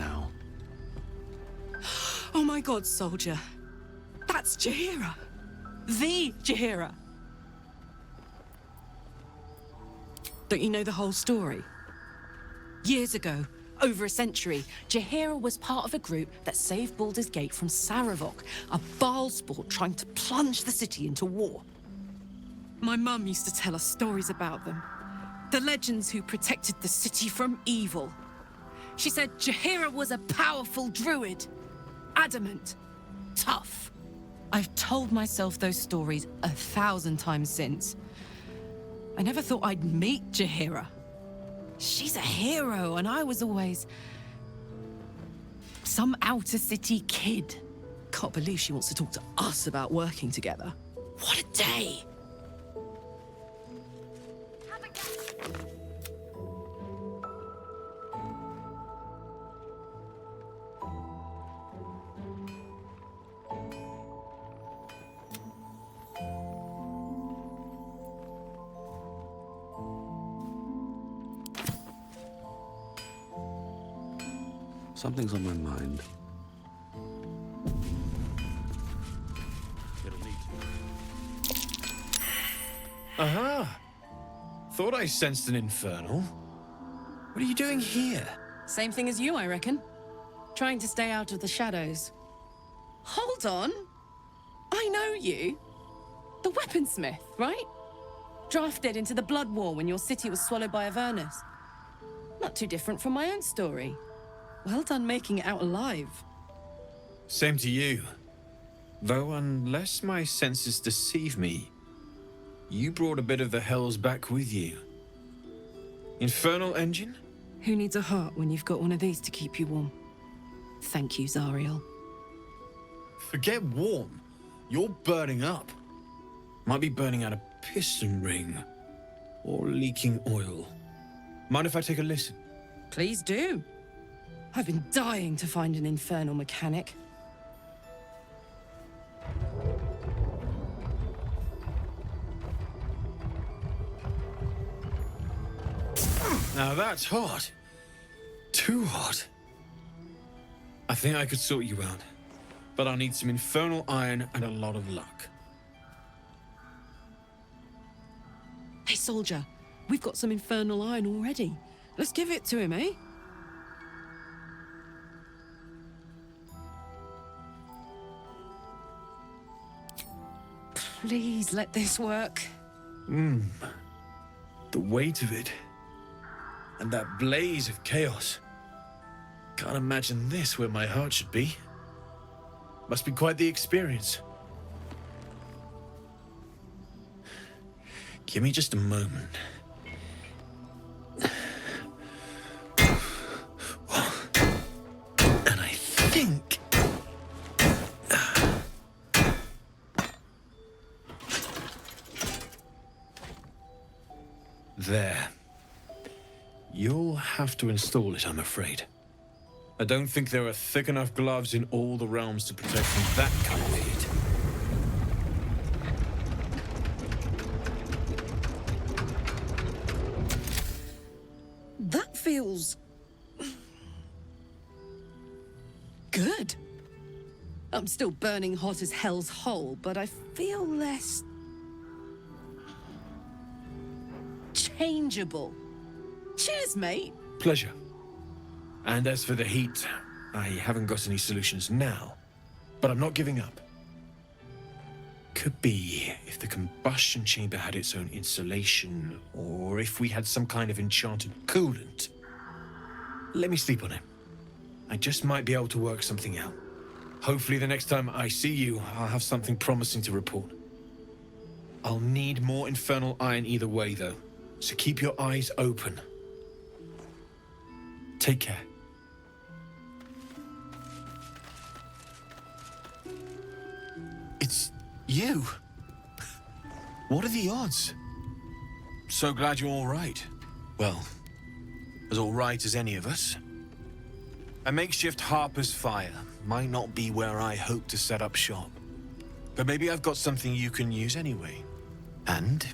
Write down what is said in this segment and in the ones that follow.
now. Oh my god, soldier. That's Jaheira. The Jaheira. Don't you know the whole story? Years ago, over a century, Jaheira was part of a group that saved Baldur's Gate from Saravok, a Baalsport trying to plunge the city into war. My mum used to tell us stories about them. The legends who protected the city from evil. She said Jaheira was a powerful druid. Adamant. Tough. I've told myself those stories 1,000 times since. I never thought I'd meet Jaheira. She's a hero, and I was always some outer city kid. Can't believe she wants to talk to us about working together. What a day! Something's on my mind. Aha! Thought I sensed an infernal. What are you doing here? Same thing as you, I reckon. Trying to stay out of the shadows. Hold on. I know you. The weaponsmith, right? Drafted into the Blood War when your city was swallowed by Avernus. Not too different from my own story. Well done making it out alive. Same to you. Though unless my senses deceive me, you brought a bit of the hells back with you. Infernal engine? Who needs a heart when you've got one of these to keep you warm? Thank you, Zariel. Forget warm. You're burning up. Might be burning out a piston ring. Or leaking oil. Mind if I take a listen? Please do. I've been dying to find an infernal mechanic. Now that's hot. Too hot. I think I could sort you out. But I'll need some infernal iron and a lot of luck. Hey, soldier. We've got some infernal iron already. Let's give it to him, eh? Please let this work. The weight of it. And that blaze of chaos. Can't imagine this where my heart should be. Must be quite the experience. Give me just a moment. And I think... There. You'll have to install it, I'm afraid. I don't think there are thick enough gloves in all the realms to protect from that kind of heat. That feels... good. I'm still burning hot as hell's hole, but I feel less... changeable. Cheers, mate. Pleasure. And as for the heat, I haven't got any solutions now, but I'm not giving up. Could be if the combustion chamber had its own insulation, or if we had some kind of enchanted coolant. Let me sleep on it. I just might be able to work something out. Hopefully the next time I see you, I'll have something promising to report. I'll need more infernal iron either way, though, so keep your eyes open. Take care. It's you. What are the odds? So glad you're all right. Well, as all right as any of us. A makeshift Harper's Fire might not be where I hope to set up shop. But maybe I've got something you can use anyway. And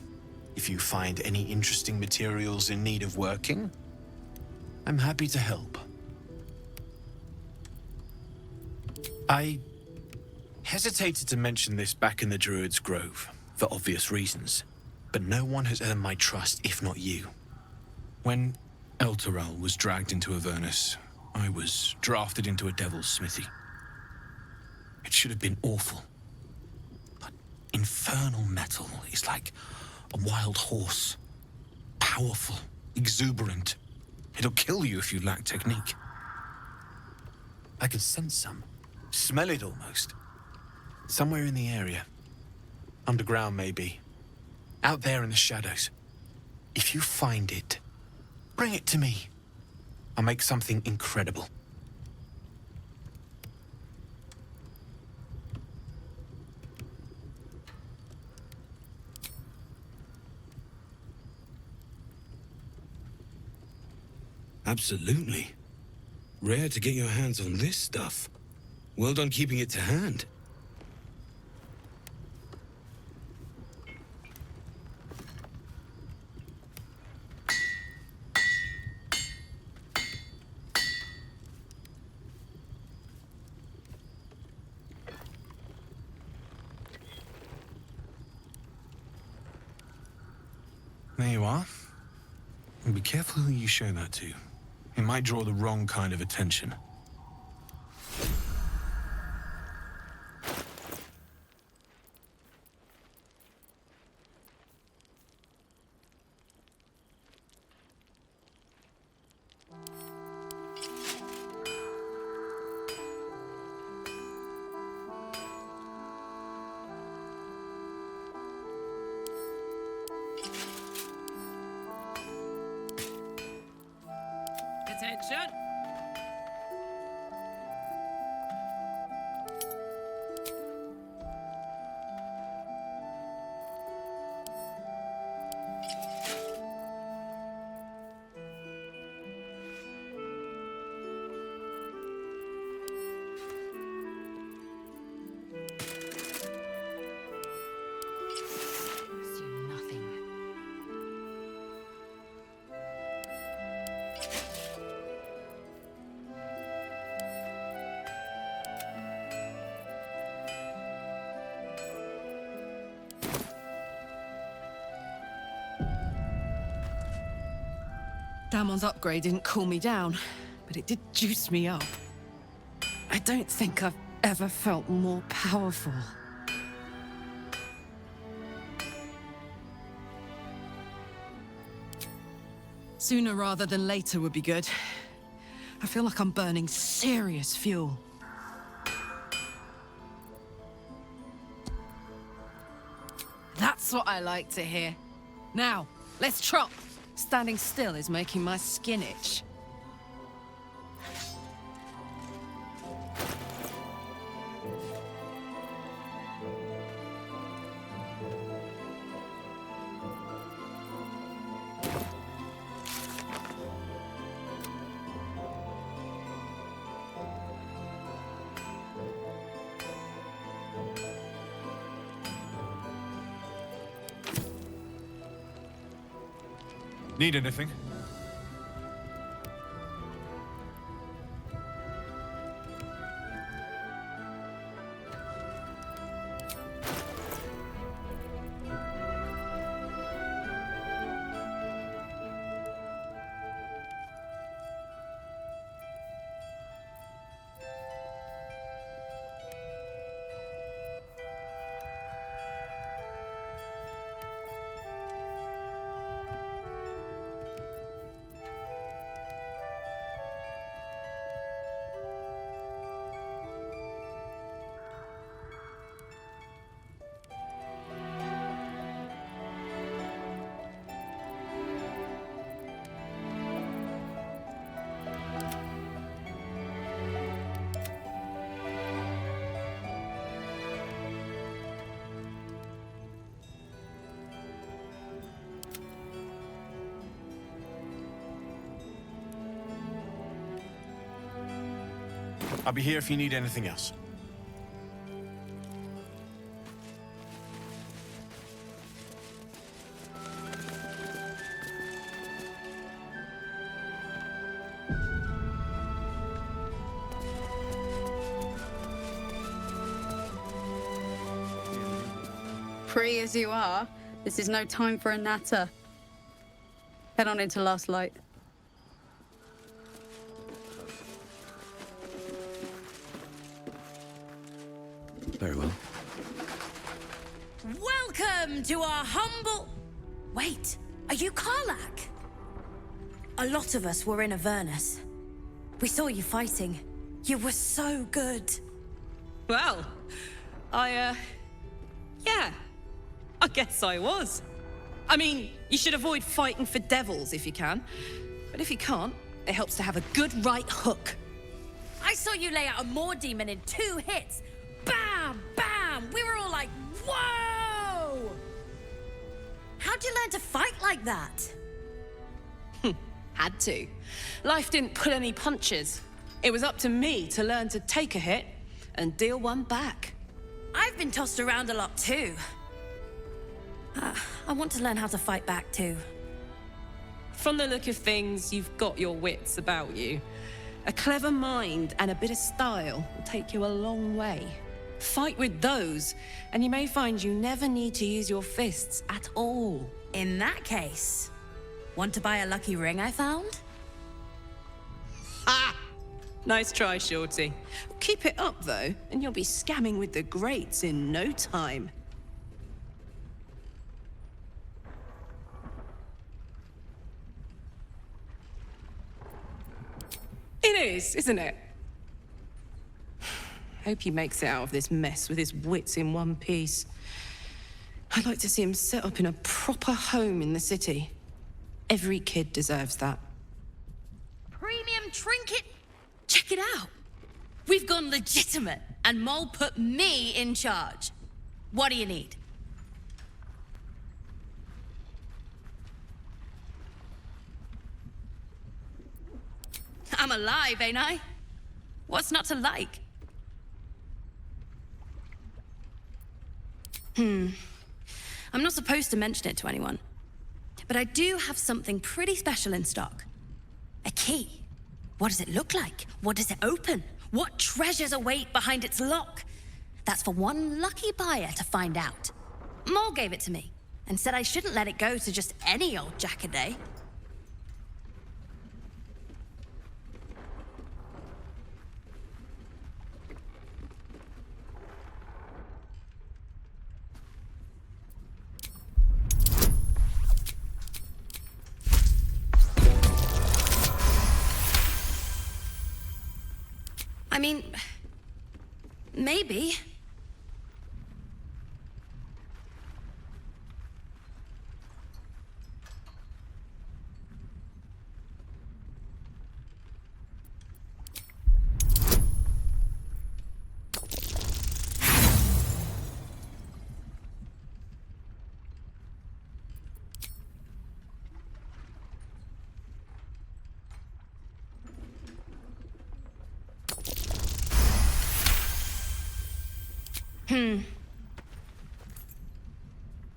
if you find any interesting materials in need of working, I'm happy to help. I hesitated to mention this back in the Druid's Grove, for obvious reasons, but no one has earned my trust if not you. When Elturel was dragged into Avernus, I was drafted into a devil's smithy. It should have been awful. But infernal metal is like a wild horse. Powerful, exuberant. It'll kill you if you lack technique. I can sense some. Smell it almost. Somewhere in the area. Underground, maybe. Out there in the shadows. If you find it, bring it to me. I'll make something incredible. Absolutely. Rare to get your hands on this stuff. Well done keeping it to hand. There you are. And be careful who you show that to. It might draw the wrong kind of attention. Attention! Assume nothing. Damon's upgrade didn't cool me down, but it did juice me up. I don't think I've ever felt more powerful. Sooner rather than later would be good. I feel like I'm burning serious fuel. That's what I like to hear. Now, let's trot. Standing still is making my skin itch. Need anything? I'll be here if you need anything else. Free as you are, this is no time for a natter. Head on into Last Light. Very well. Welcome to our humble... Wait, are you Karlac? A lot of us were in Avernus. We saw you fighting. You were so good. Well, yeah. I guess I was. I mean, you should avoid fighting for devils if you can. But if you can't, it helps to have a good right hook. I saw you lay out a Moor demon in 2 hits. Bam! Bam! We were all like, whoa! How'd you learn to fight like that? Had to. Life didn't pull any punches. It was up to me to learn to take a hit and deal one back. I've been tossed around a lot too. I want to learn how to fight back too. From the look of things, you've got your wits about you. A clever mind and a bit of style will take you a long way. Fight with those, and you may find you never need to use your fists at all. In that case, want to buy a lucky ring I found? Ah! Nice try, Shorty. Keep it up, though, and you'll be scamming with the greats in no time. It is, isn't it? Hope he makes it out of this mess with his wits in one piece. I'd like to see him set up in a proper home in the city. Every kid deserves that. Premium trinket? Check it out. We've gone legitimate, and Mole put me in charge. What do you need? I'm alive, ain't I? What's not to like? I'm not supposed to mention it to anyone, but I do have something pretty special in stock. A key. What does it look like? What does it open? What treasures await behind its lock? That's for one lucky buyer to find out. Mole gave it to me and said I shouldn't let it go to just any old jackaday. I mean, maybe.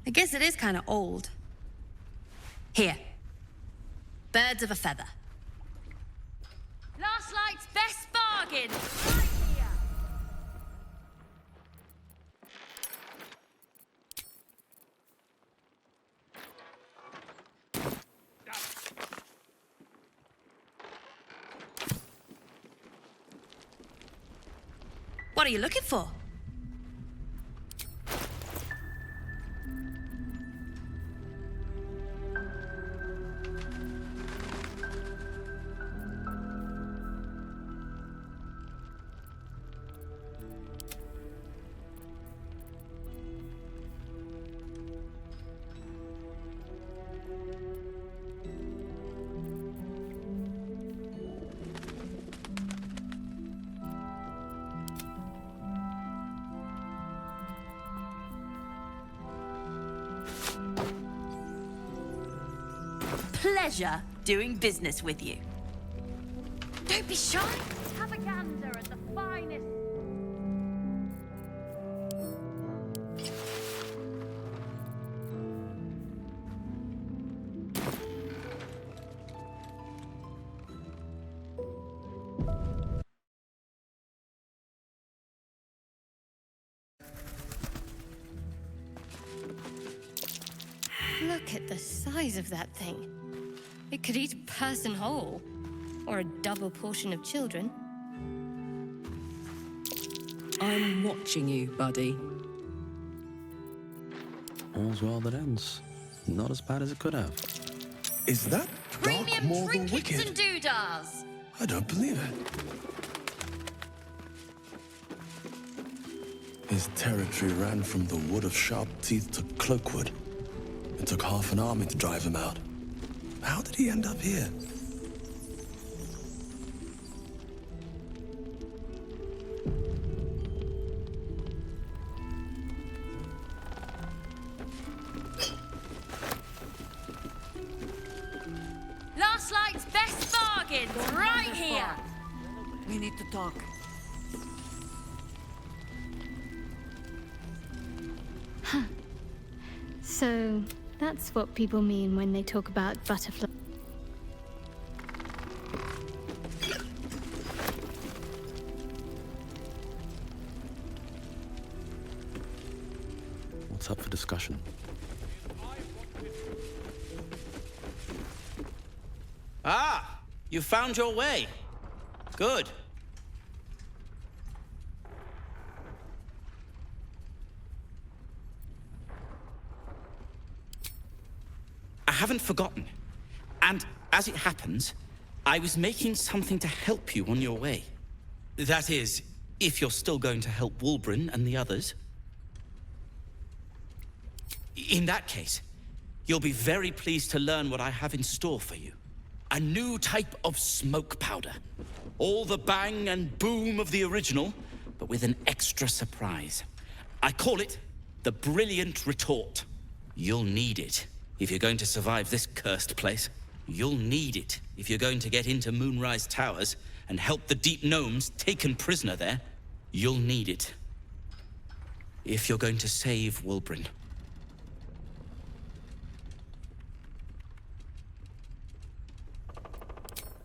I guess it is kind of old. Here. Birds of a feather. Last Light's best bargain! Right here! What are you looking for? Pleasure doing business with you. Don't be shy. Let's have a gander at the finest. size of that thing. It could eat a person whole, or a double portion of children. I'm watching you, buddy. All's well that ends. Not as bad as it could have. Is that dark Premium more than trinkets wicked? and doodahs! I don't believe it. His territory ran from the Wood of Sharp Teeth to Cloakwood. It took half an army to drive him out. How did he end up here? Last Light's best bargains, right here! We need to talk. So, that's what people mean when they talk about butterfly. What's up for discussion? Ah, you found your way. Good. I haven't forgotten. And as it happens, I was making something to help you on your way. That is, if you're still going to help Wulbren and the others. In that case, you'll be very pleased to learn what I have in store for you. A new type of smoke powder. All the bang and boom of the original, but with an extra surprise. I call it the Brilliant Retort. You'll need it if you're going to survive this cursed place. You'll need it if you're going to get into Moonrise Towers and help the Deep Gnomes taken prisoner there. You'll need it if you're going to save Wulbren.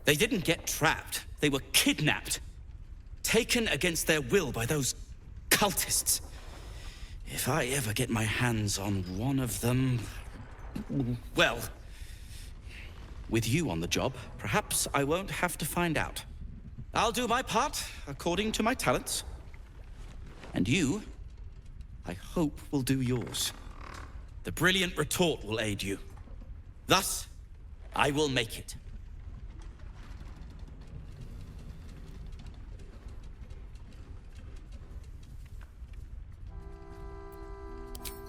They didn't get trapped. They were kidnapped. Taken against their will by those cultists. If I ever get my hands on one of them... well, with you on the job, perhaps I won't have to find out. I'll do my part according to my talents. And you, I hope, will do yours. The Brilliant Retort will aid you. Thus, I will make it.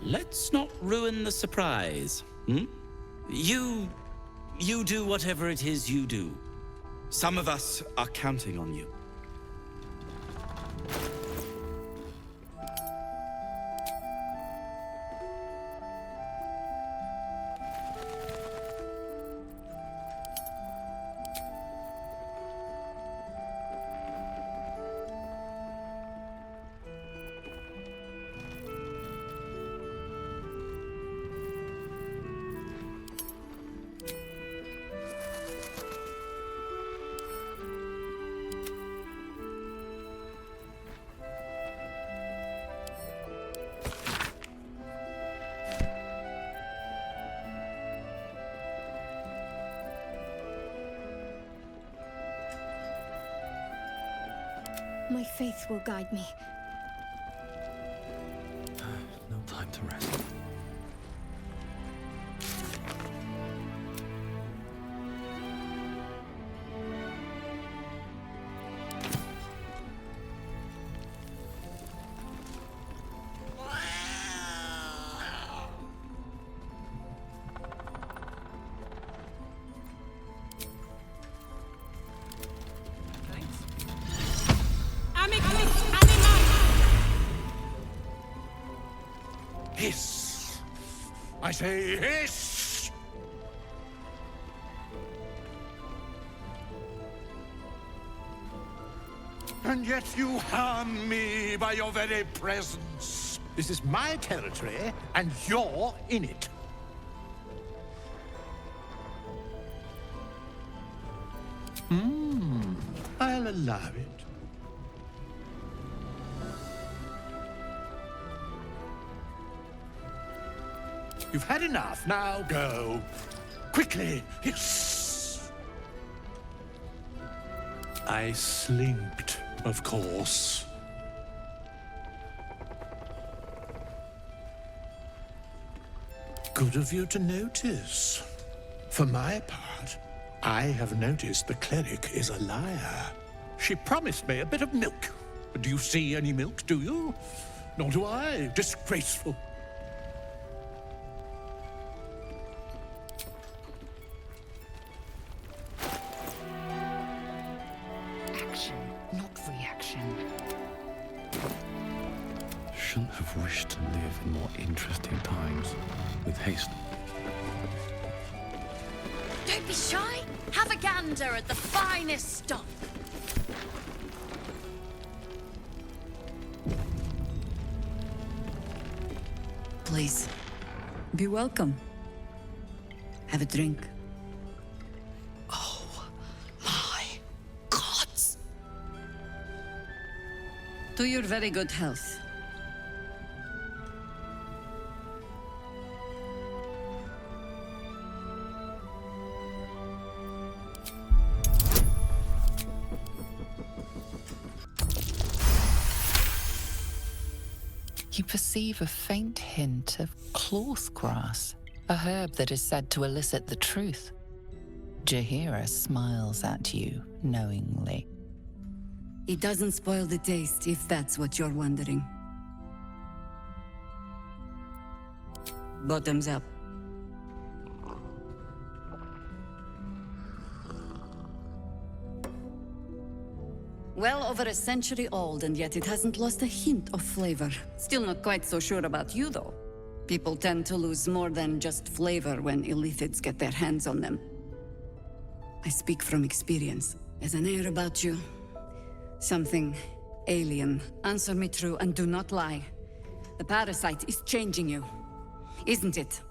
Let's not ruin the surprise, hmm? You do whatever it is you do. Some of us are counting on you. My faith will guide me. No time to rest. Hiss! I say hiss! And yet you harm me by your very presence. This is my territory, and you're in it. I'll allow it. You've had enough. Now go. Quickly. Yes. I slinked, of course. Good of you to notice. For my part, I have noticed the cleric is a liar. She promised me a bit of milk. But do you see any milk, do you? Nor do I. Disgraceful. Action, not reaction. Shouldn't have wished to live in more interesting times. With haste. Don't be shy. Have a gander at the finest stock. Please, be welcome. Have a drink. Oh, my gods! To your very good health. You perceive a faint hint of cloth grass, a herb that is said to elicit the truth. Jaheira smiles at you knowingly. It doesn't spoil the taste, if that's what you're wondering. Bottoms up. Well over a century old, and yet it hasn't lost a hint of flavor. Still not quite so sure about you, though. People tend to lose more than just flavor when illithids get their hands on them. I speak from experience. There's an air about you. Something alien. Answer me true and do not lie. The parasite is changing you, isn't it?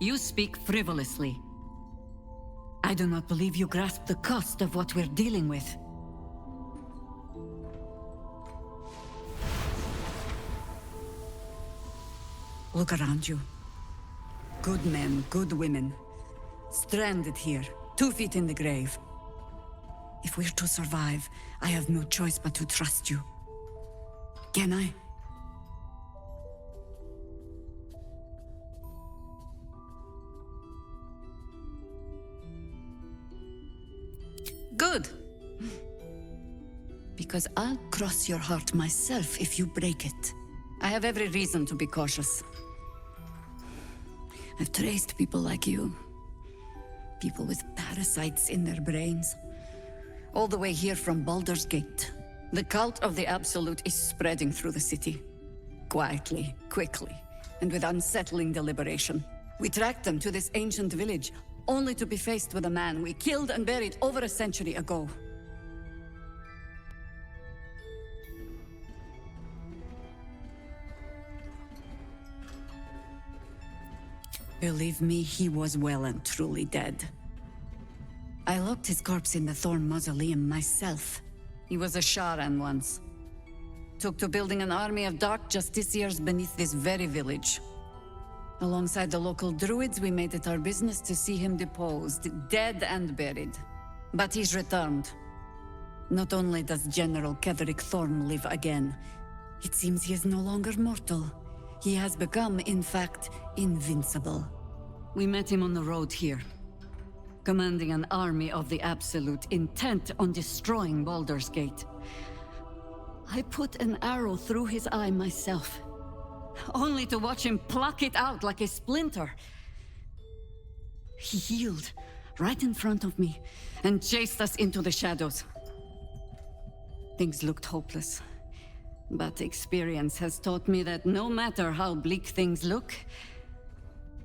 You speak frivolously. I do not believe you grasp the cost of what we're dealing with. Look around you. Good men, good women. Stranded here, 2 feet in the grave. If we're to survive, I have no choice but to trust you. Can I? Good. Because I'll cross your heart myself if you break it. I have every reason to be cautious. I've traced people like you. People with parasites in their brains. All the way here from Baldur's Gate. The cult of the Absolute is spreading through the city. Quietly, quickly, and with unsettling deliberation. We tracked them to this ancient village, only to be faced with a man we killed and buried over a century ago. Believe me, he was well and truly dead. I locked his corpse in the Thorn Mausoleum myself. He was a Sharan once. Took to building an army of dark justiciars beneath this very village. Alongside the local druids, we made it our business to see him deposed, dead and buried. But he's returned. Not only does General Ketheric Thorn live again, it seems he is no longer mortal. He has become, in fact, invincible. We met him on the road here, commanding an army of the Absolute, intent on destroying Baldur's Gate. I put an arrow through his eye myself, only to watch him pluck it out like a splinter. He healed right in front of me and chased us into the shadows. Things looked hopeless, but experience has taught me that no matter how bleak things look,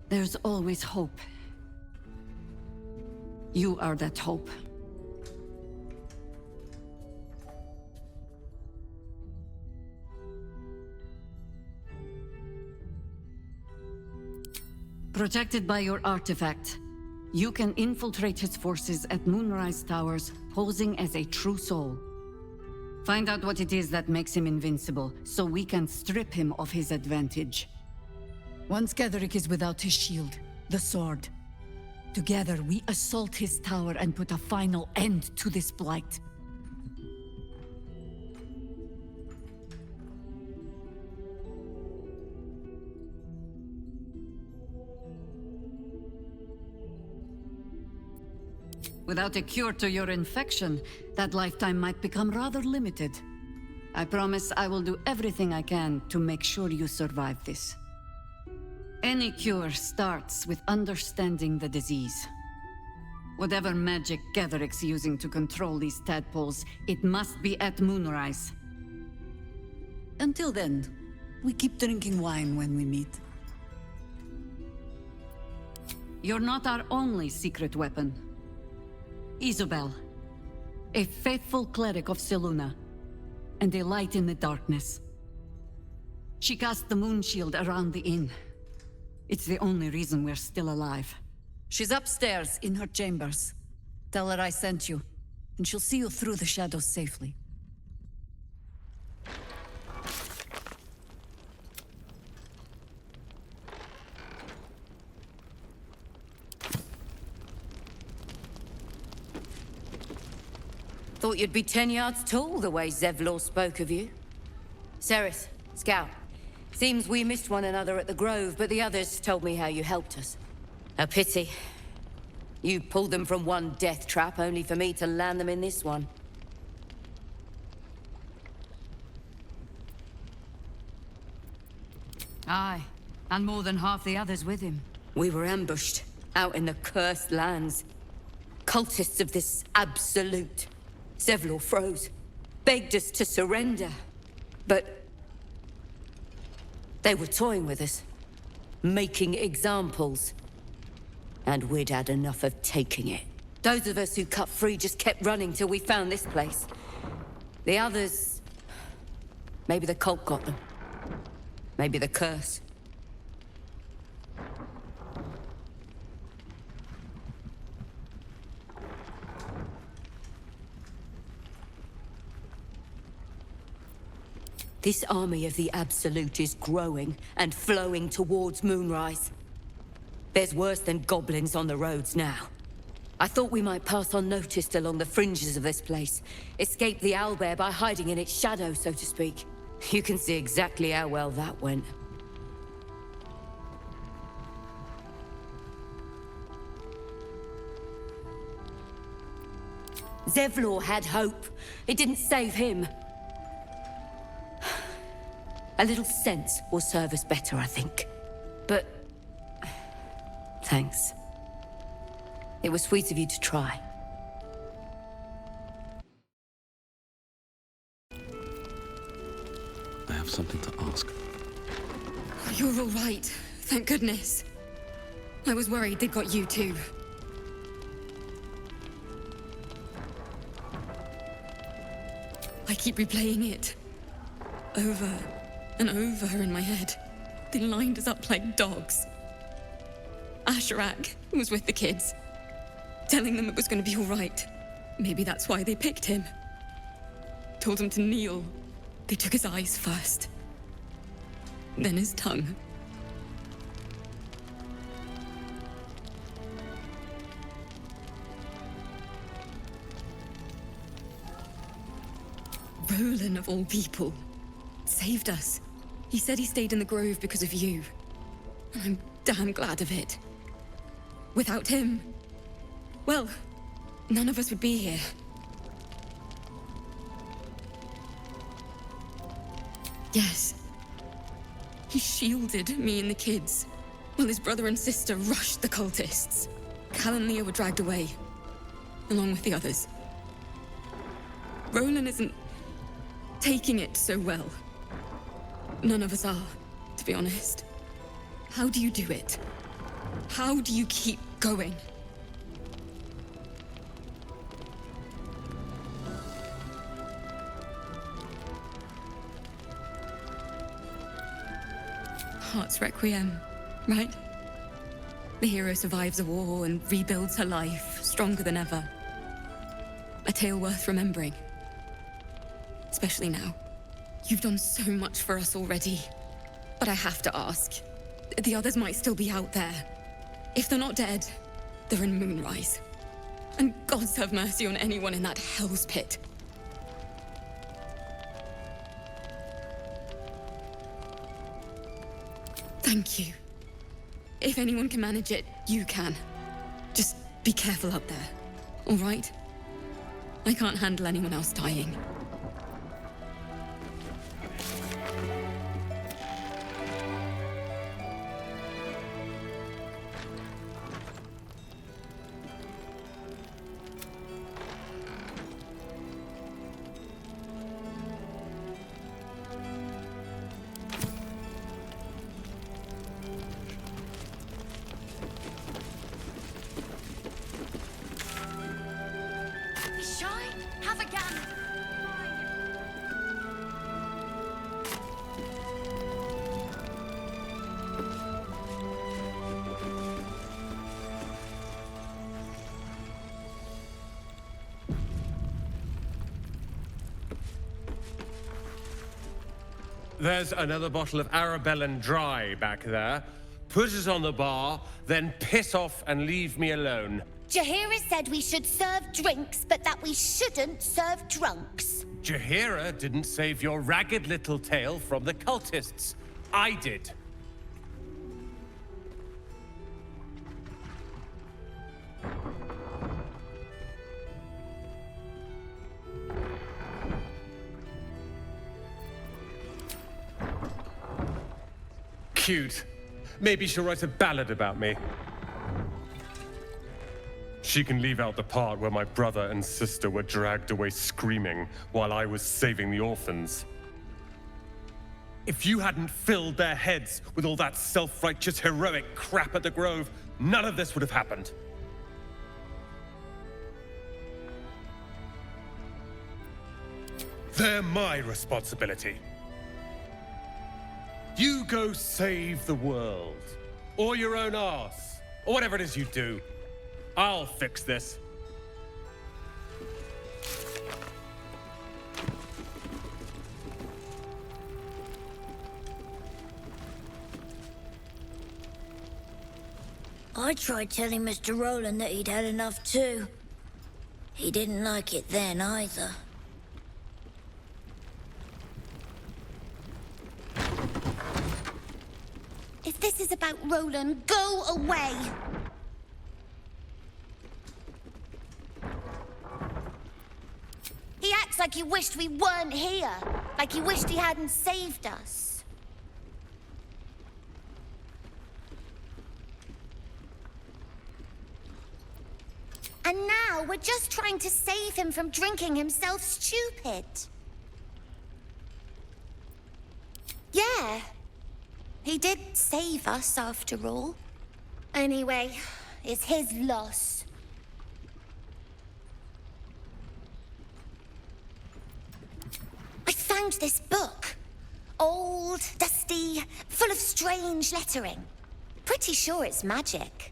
there's always hope. You are that hope. Protected by your artifact, you can infiltrate his forces at Moonrise Towers, posing as a true soul. Find out what it is that makes him invincible, so we can strip him of his advantage. Once Ketheric is without his shield, the sword, together we assault his tower and put a final end to this blight. Without a cure to your infection, that lifetime might become rather limited. I promise I will do everything I can to make sure you survive this. Any cure starts with understanding the disease. Whatever magic Ketheric's using to control these tadpoles, it must be at Moonrise. Until then, we keep drinking wine when we meet. You're not our only secret weapon. Isobel, a faithful cleric of Selûne, and a light in the darkness. She cast the moon shield around the inn. It's the only reason we're still alive. She's upstairs in her chambers. Tell her I sent you, and she'll see you through the shadows safely. Thought you'd be 10 yards tall the way Zevlor spoke of you. Sereth, Scout. Seems we missed one another at the Grove, but the others told me how you helped us. A pity. You pulled them from one death trap, only for me to land them in this one. Aye, and more than half the others with him. We were ambushed, out in the cursed lands. Cultists of this absolute. Zevlor froze, begged us to surrender. But they were toying with us, making examples. And we'd had enough of taking it. Those of us who cut free just kept running till we found this place. The others... maybe the cult got them. Maybe the curse. This army of the Absolute is growing and flowing towards Moonrise. There's worse than goblins on the roads now. I thought we might pass unnoticed along the fringes of this place, escape the owlbear by hiding in its shadow, so to speak. You can see exactly how well that went. Zevlor had hope. It didn't save him. A little sense will serve us better, I think. But... thanks. It was sweet of you to try. I have something to ask. You're all right. Thank goodness. I was worried they got you too. I keep replaying it. Over and over in my head. They lined us up like dogs. Asherak was with the kids, telling them it was going to be all right. Maybe that's why they picked him. Told him to kneel. They took his eyes first. Then his tongue. Roland, of all people, saved us. He said he stayed in the Grove because of you. And I'm damn glad of it. Without him, well, none of us would be here. Yes. He shielded me and the kids, while his brother and sister rushed the cultists. Cal and Leah were dragged away, along with the others. Roland isn't taking it so well. None of us are, to be honest. How do you do it? How do you keep going? Heart's Requiem, right? The hero survives a war and rebuilds her life, stronger than ever. A tale worth remembering. Especially now. You've done so much for us already. But I have to ask. The others might still be out there. If they're not dead, they're in Moonrise. And gods have mercy on anyone in that hell's pit. Thank you. If anyone can manage it, you can. Just be careful up there, all right? I can't handle anyone else dying. There's another bottle of Arabellan Dry back there. Put it on the bar, then piss off and leave me alone. Jaheira said we should serve drinks, but that we shouldn't serve drunks. Jaheira didn't save your ragged little tail from the cultists. I did. Cute. Maybe she'll write a ballad about me. She can leave out the part where my brother and sister were dragged away screaming while I was saving the orphans. If you hadn't filled their heads with all that self-righteous heroic crap at the Grove, none of this would have happened. They're my responsibility. You go save the world, or your own arse, or whatever it is you do. I'll fix this. I tried telling Mr. Roland that he'd had enough too. He didn't like it then either. If this is about Roland, go away! He acts like he wished we weren't here. Like he wished he hadn't saved us. And now we're just trying to save him from drinking himself stupid. Yeah. He did save us, after all. Anyway, it's his loss. I found this book. Old, dusty, full of strange lettering. Pretty sure it's magic.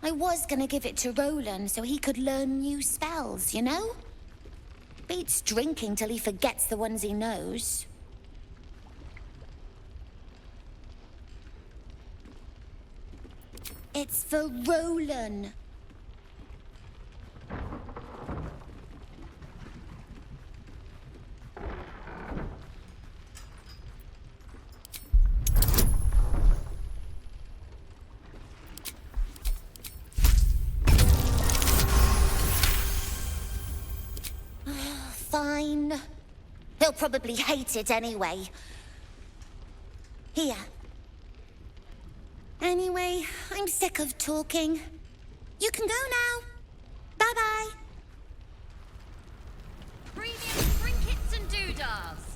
I was gonna give it to Roland so he could learn new spells, you know? Beats drinking till he forgets the ones he knows. It's for Roland. Fine. He'll probably hate it anyway. Here. Anyway, I'm sick of talking. You can go now. Bye-bye. Premium trinkets and doodads.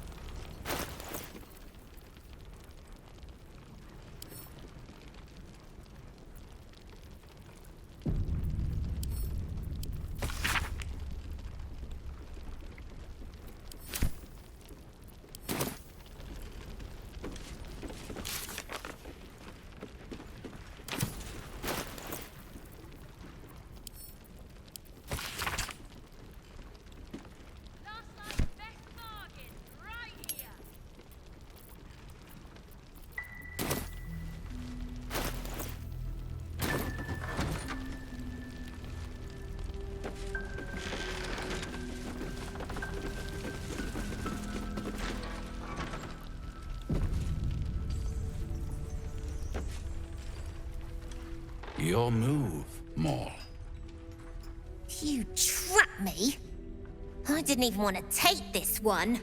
your move, Maul. You trapped me? I didn't even want to take this one.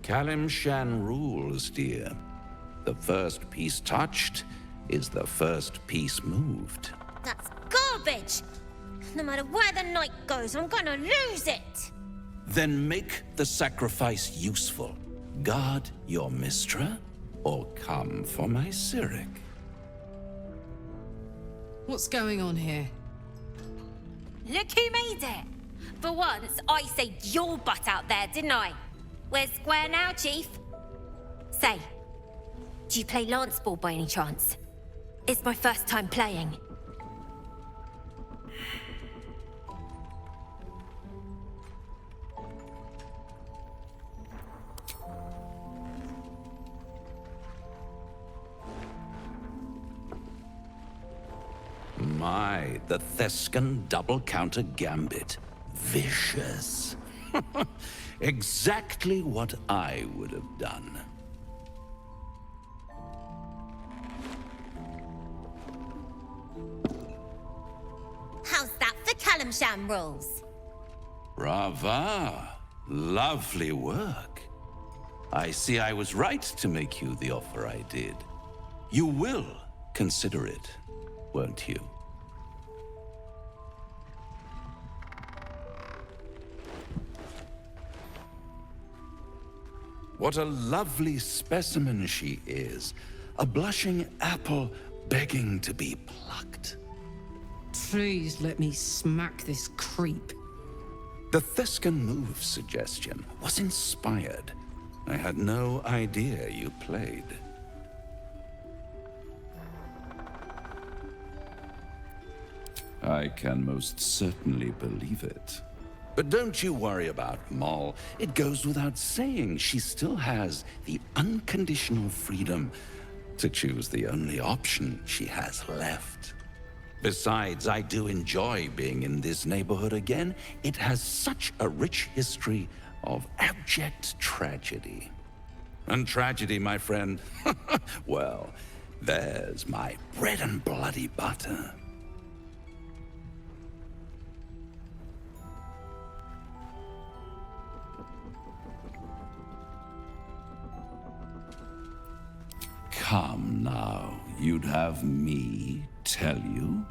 Kalimshan rules, dear. The first piece touched is the first piece moved. That's garbage! No matter where the night goes, I'm gonna lose it! Then make the sacrifice useful. Guard your Mistra, or come for my Cyric. What's going on here? Look who made it! For once, I saved your butt out there, didn't I? We're square now, Chief. Say, do you play lance ball by any chance? It's my first time playing. My, the Thescan double-counter gambit. Vicious. Exactly what I would have done. How's that for Kalimshan rules? Brava. Lovely work. I see I was right to make you the offer I did. You will consider it, won't you? What a lovely specimen she is. A blushing apple begging to be plucked. Please let me smack this creep. The Thescan move suggestion was inspired. I had no idea you played. I can most certainly believe it. But don't you worry about Moll. It goes without saying she still has the unconditional freedom to choose the only option she has left. Besides, I do enjoy being in this neighborhood again. It has such a rich history of abject tragedy. And tragedy, my friend, well, there's my bread and bloody butter. Come now, you'd have me tell you?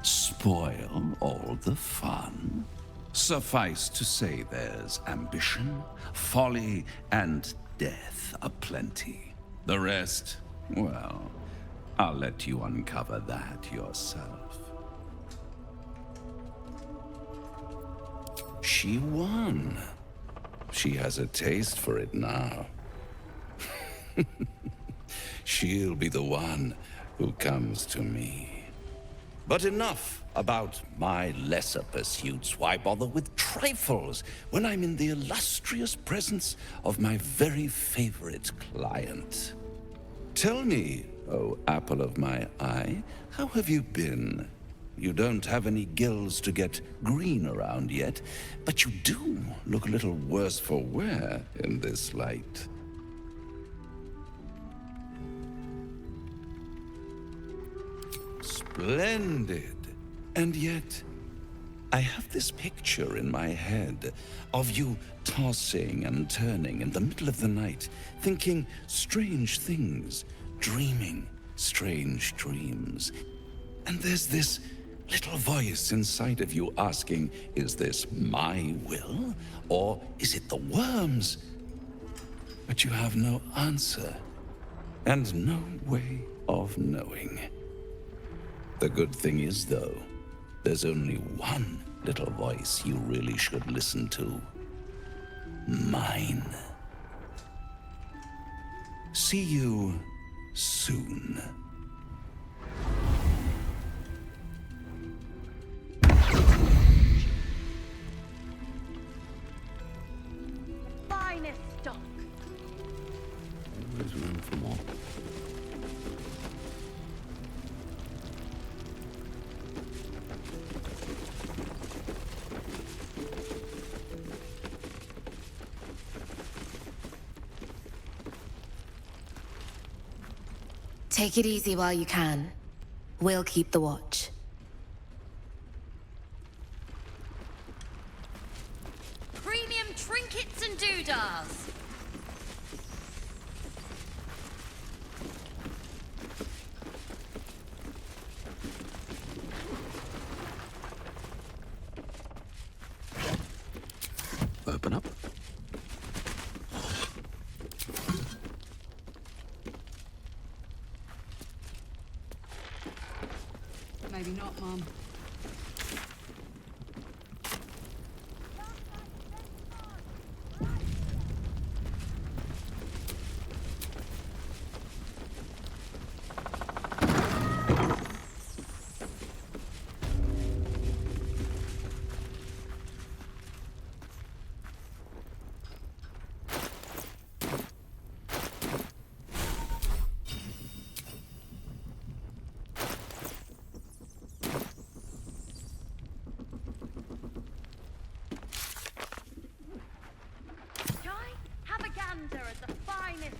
Spoil all the fun? Suffice to say there's ambition, folly, and death aplenty. The rest, well, I'll let you uncover that yourself. She won. She has a taste for it now. She'll be the one who comes to me. But enough about my lesser pursuits. Why bother with trifles when I'm in the illustrious presence of my very favorite client? Tell me, oh apple of my eye, how have you been? You don't have any gills to get green around yet, but you do look a little worse for wear in this light. Splendid. And yet, I have this picture in my head of you tossing and turning in the middle of the night, thinking strange things, dreaming strange dreams. And there's this little voice inside of you asking, is this my will, or is it the worm's? But you have no answer, and no way of knowing. The good thing is, though, there's only one little voice you really should listen to. Mine. See you soon. Finest stock. There's room for more. Take it easy while you can. We'll keep the watch. trinkets and doodahs. Open up. Maybe not, Mom. At the finest.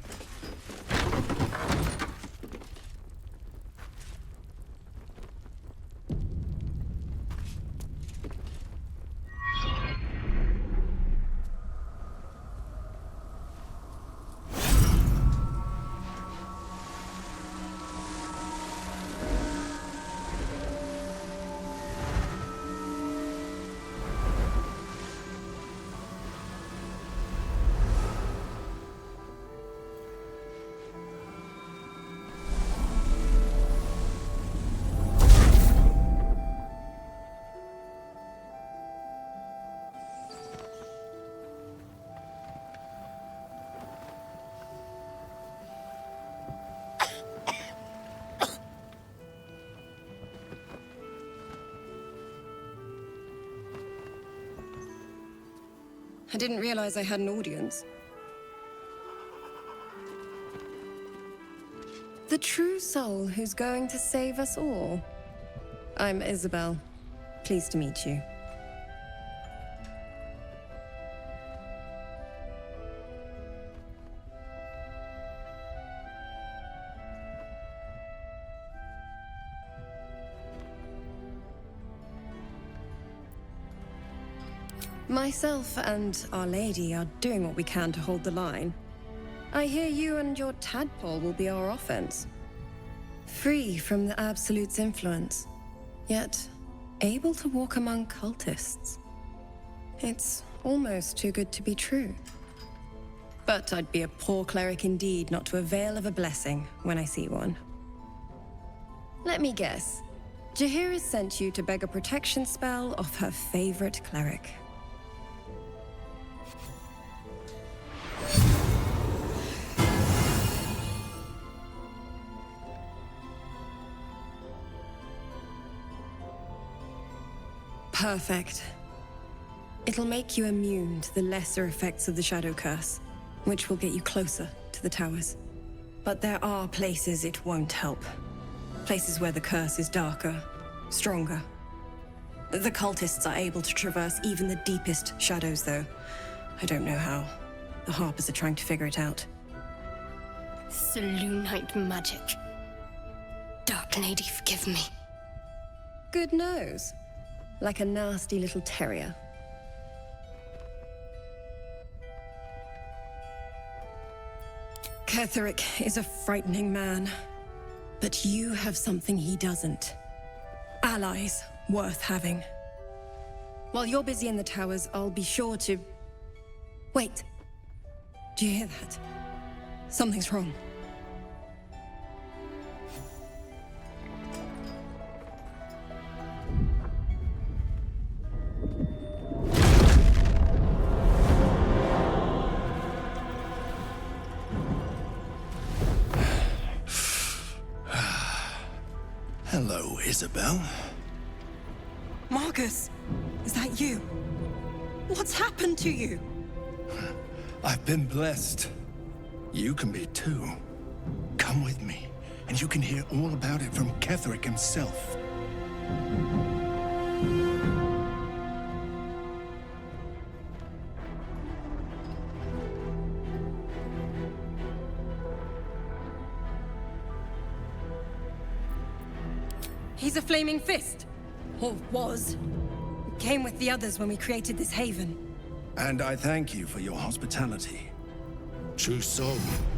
I didn't realize I had an audience. The true soul who's going to save us all. I'm Isabel. Pleased to meet you. Myself and Our Lady are doing what we can to hold the line. I hear you and your tadpole will be our offense. Free from the Absolute's influence, yet able to walk among cultists. It's almost too good to be true. But I'd be a poor cleric indeed not to avail of a blessing when I see one. Let me guess. Jaheira sent you to beg a protection spell off her favorite cleric. Perfect. It'll make you immune to the lesser effects of the Shadow Curse, which will get you closer to the towers. But there are places it won't help. Places where the curse is darker, stronger. The cultists are able to traverse even the deepest shadows, though. I don't know how. The Harpers are trying to figure it out. Selûnite magic. Dark Lady, forgive me. Good nose. Like a nasty little terrier. Ketheric is a frightening man. But you have something he doesn't. Allies worth having. While you're busy in the towers, I'll be sure to... Wait. Do you hear that? Something's wrong. Hello, Isabel. Marcus, is that you? What's happened to you? I've been blessed. You can be too. Come with me, and you can hear all about it from Ketheric himself. He's a flaming fist. Or was. Came with the others when we created this haven. And I thank you for your hospitality. True soul,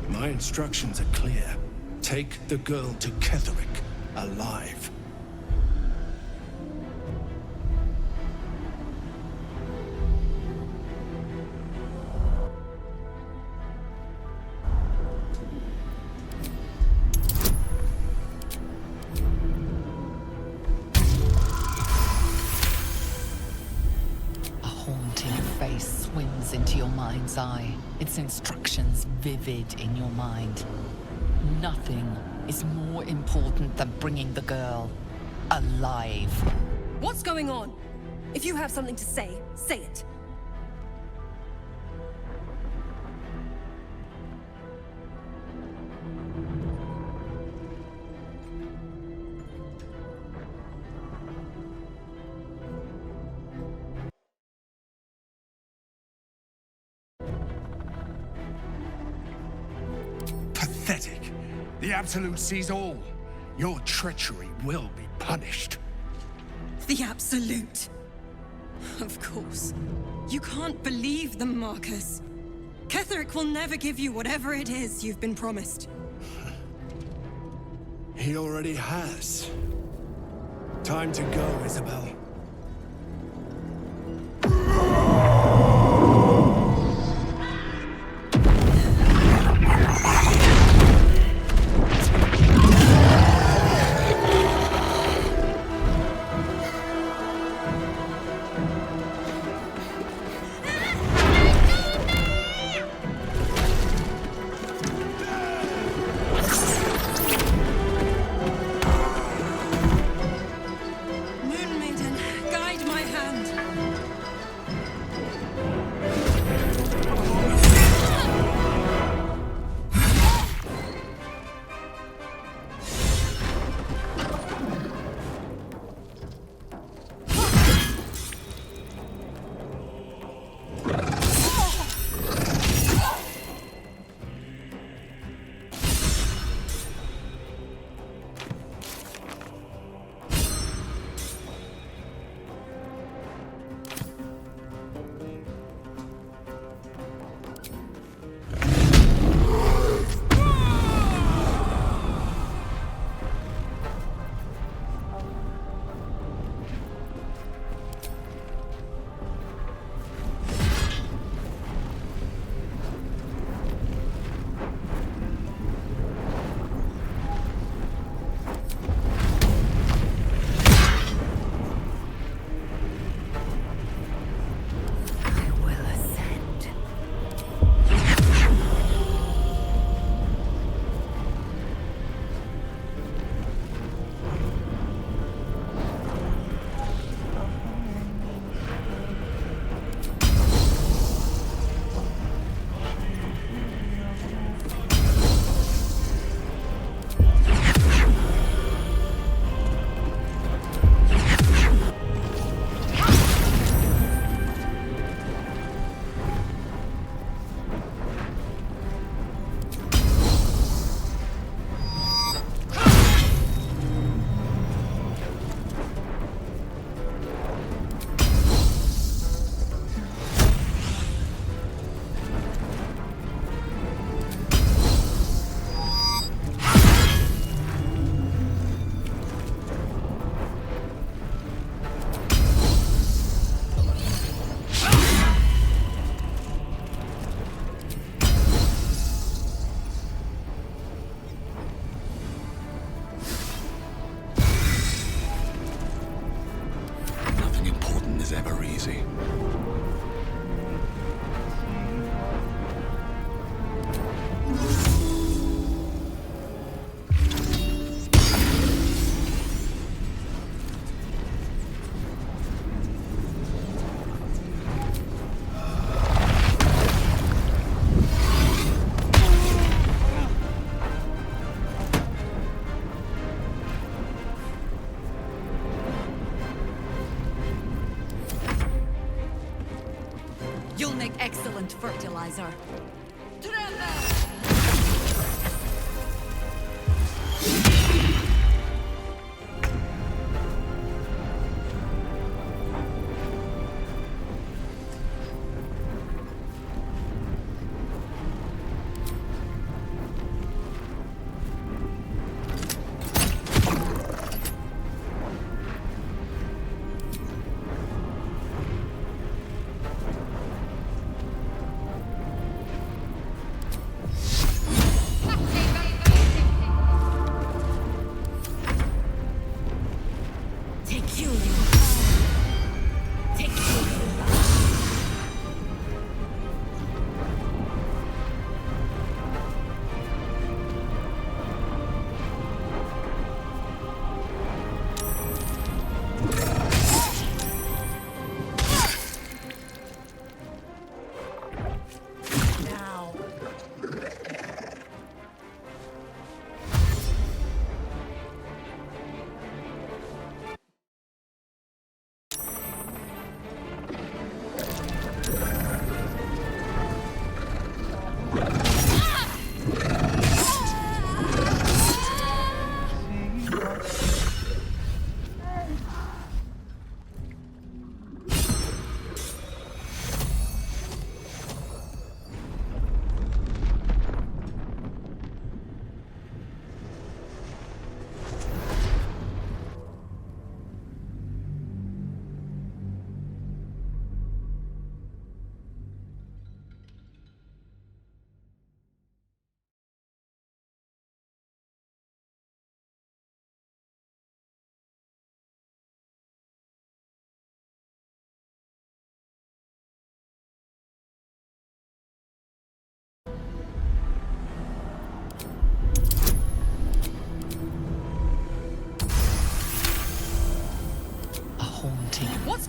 my instructions are clear. Take the girl to Ketheric, alive. Into your mind's eye, its instructions vivid in your mind. Nothing is more important than bringing the girl alive. What's going on? If you have something to say, say it. Pathetic. The Absolute sees all. Your treachery will be punished. The Absolute. Of course. You can't believe them, Marcus. Ketheric will never give you whatever it is you've been promised. He already has. Time to go, Isabel. You'll make excellent fertilizer.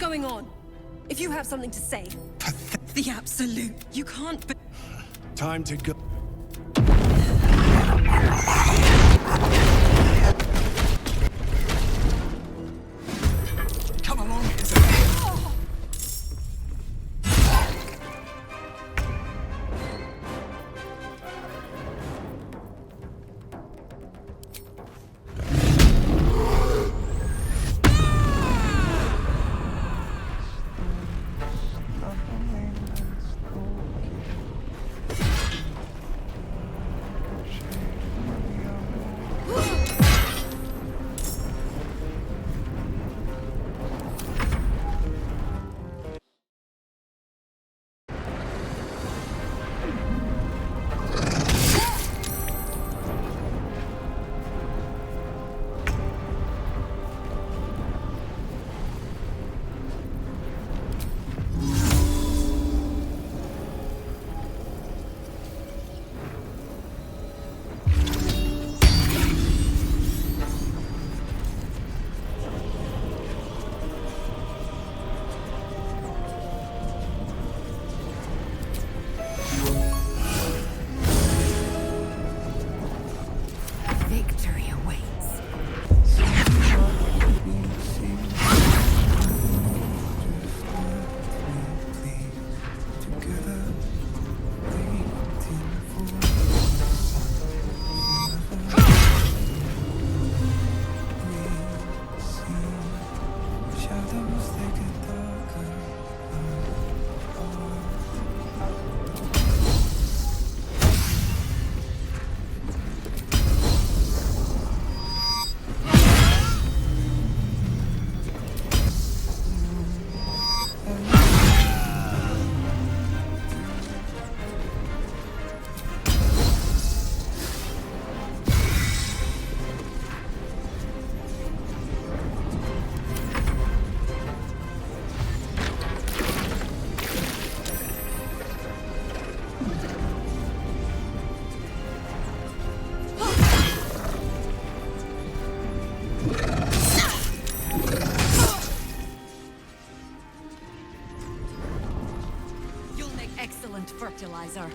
going on? If you have something to say. The absolute. You can't be. Time to go. Come along, Isabel. Excellent fertilizer.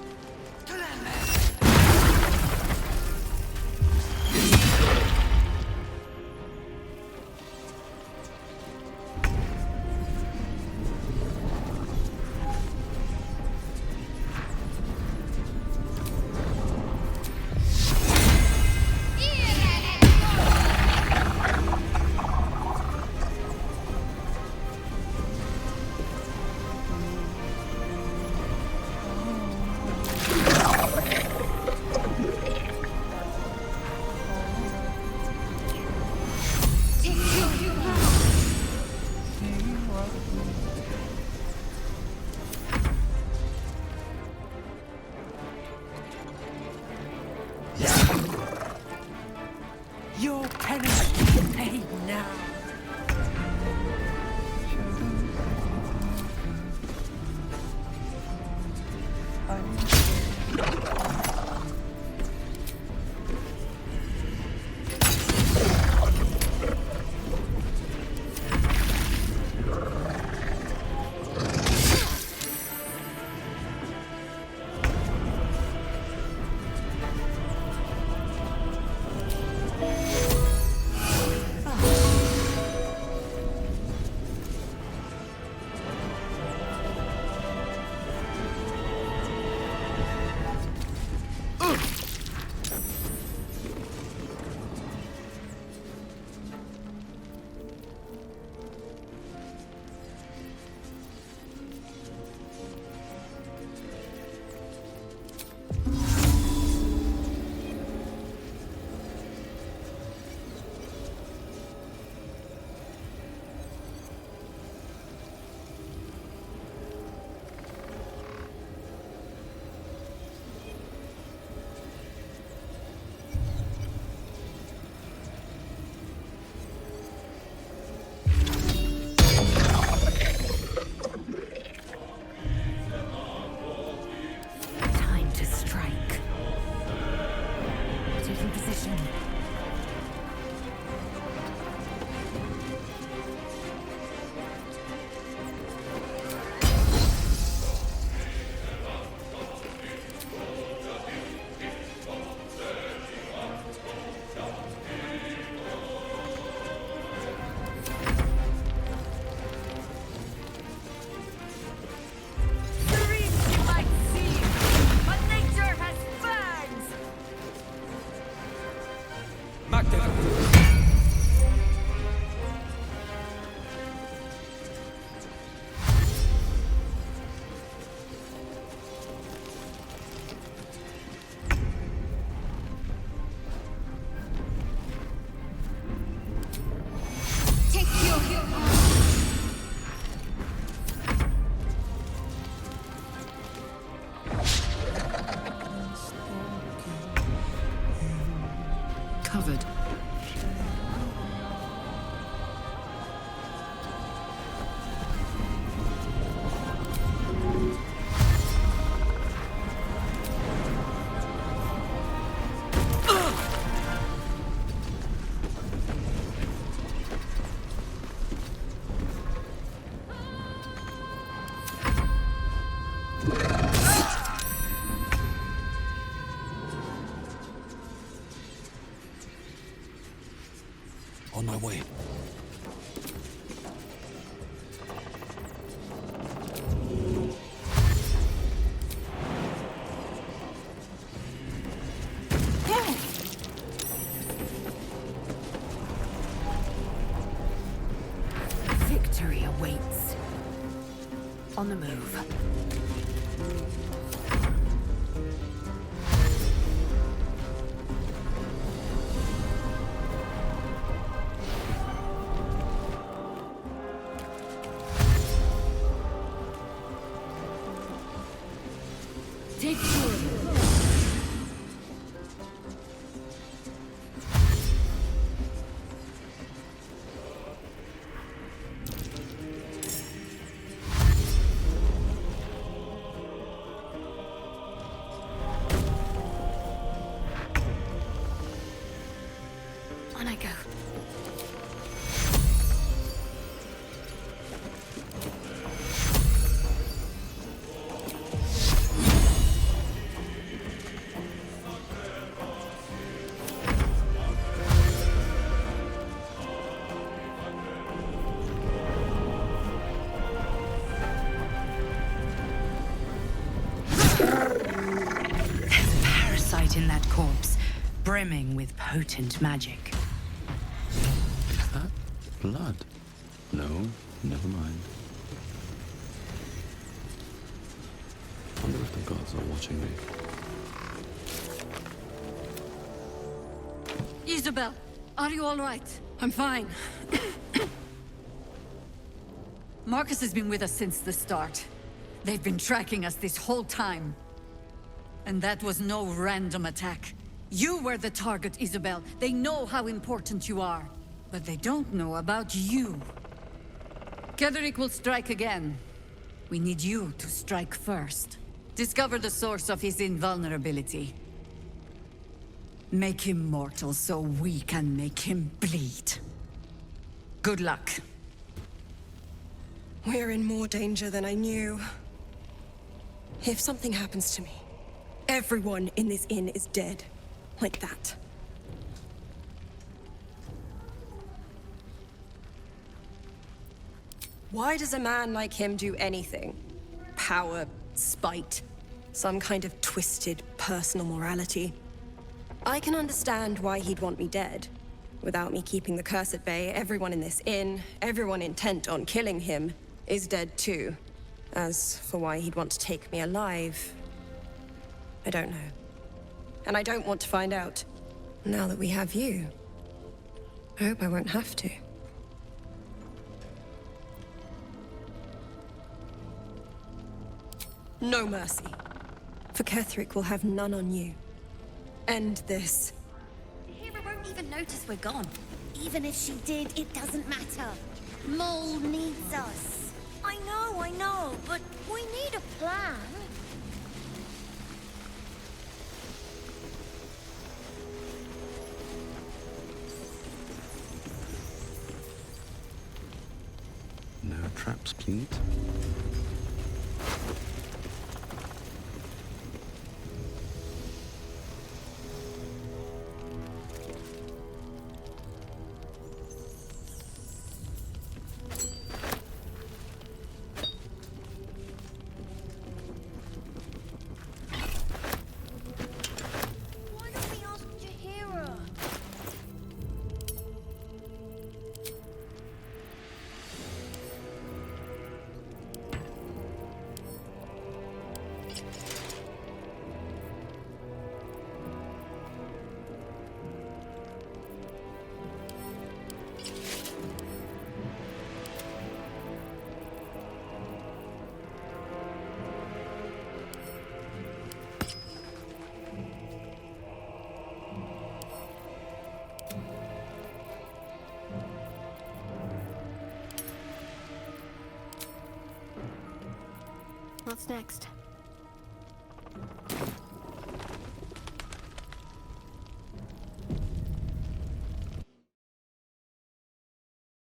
Your penance is paid now. on the move. Take two. On I go. Parasite in that corpse, brimming with potent magic. Is that blood? No, never mind. I wonder if the gods are watching me. Isabel, are you all right? I'm fine. Marcus has been with us since the start. They've been tracking us this whole time. And that was no random attack. You were the target, Isabel. They know how important you are. But they don't know about you. Ketheric will strike again. We need you to strike first. Discover the source of his invulnerability. Make him mortal so we can make him bleed. Good luck. We're in more danger than I knew. If something happens to me, everyone in this inn is dead. Like that. Why does a man like him do anything? Power, spite, some kind of twisted personal morality. I can understand why he'd want me dead. Without me keeping the curse at bay, everyone in this inn, everyone intent on killing him, is dead too. As for why he'd want to take me alive, I don't know. And I don't want to find out. Now that we have you, I hope I won't have to. No mercy. For Ketheric will have none on you. End this. Hera won't even notice we're gone. Even if she did, it doesn't matter. Mole needs us. I know, but we need a plan. No traps, please. Why don't we ask Jaheira? What's next?